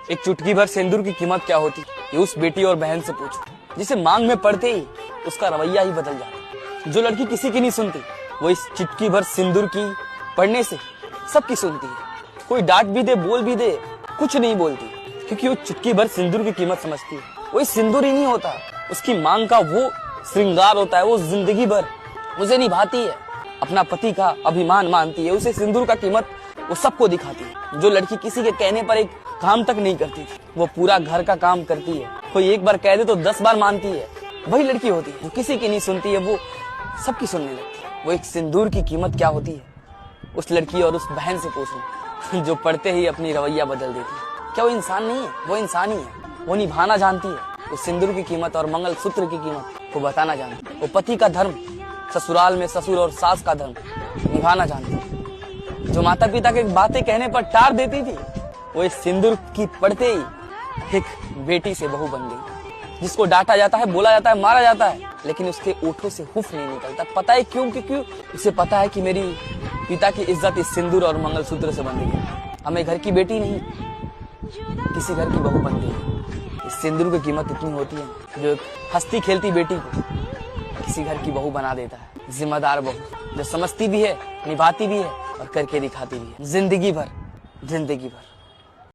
एक चुटकी भर सिंदूर की कीमत क्या होती, ये उस बेटी और बहन से पूछो जिसे मांग में पड़ते ही उसका रवैया ही बदल जाता। जो लड़की किसी की नहीं सुनती वो इस चुटकी भर सिंदूर की पढ़ने से सबकी सुनती है। कोई डांट भी दे, बोल भी दे, कुछ नहीं बोलती, क्योंकि वो चुटकी भर सिंदूर की कीमत समझती है। वो सिंदूर ही नहीं होता, उसकी मांग का वो श्रृंगार होता है। वो जिंदगी भर उसे निभाती है, अपना पति का अभिमान मानती है, उसे सिंदूर का कीमत वो सबको दिखाती है। जो लड़की किसी के कहने पर एक काम तक नहीं करती थी, वो पूरा घर का काम करती है। कोई एक बार कह दे तो 10 बार मानती है। वही लड़की होती है जो किसी की नहीं सुनती है, वो सबकी सुनने लगती है। वो एक सिंदूर की कीमत क्या होती है, उस लड़की और उस बहन से पूछो जो पढ़ते ही अपनी रवैया बदल देती है। क्या वो इंसान नहीं है? वो इंसान ही है। वो निभाना जानती है, वो सिंदूर की कीमत और मंगलसूत्र की कीमत को बताना जानती है। वो पति का धर्म, ससुराल में ससुर और सास का धर्म निभाना जानती है। जो माता पिता के बातें कहने पर टार देती थी, वो इस सिंदूर की पढ़ते ही एक बेटी से बहू बन गई। जिसको डांटा जाता है, बोला जाता है, मारा जाता है, लेकिन उसके ओठों से हुफ नहीं निकलता। पता है क्यों? क्योंकि उसे पता है कि मेरी पिता की इज्जत इस सिंदूर और मंगलसूत्र से बन गई। हमें घर की बेटी नहीं, किसी घर की बहू बन गई। इस सिंदूर की कीमत इतनी होती है जो एक हंसती खेलती बेटी को किसी घर की बहू बना देता है। जिम्मेदार बहू जो समझती भी है, निभाती भी है और करके दिखाती भी है, जिंदगी भर।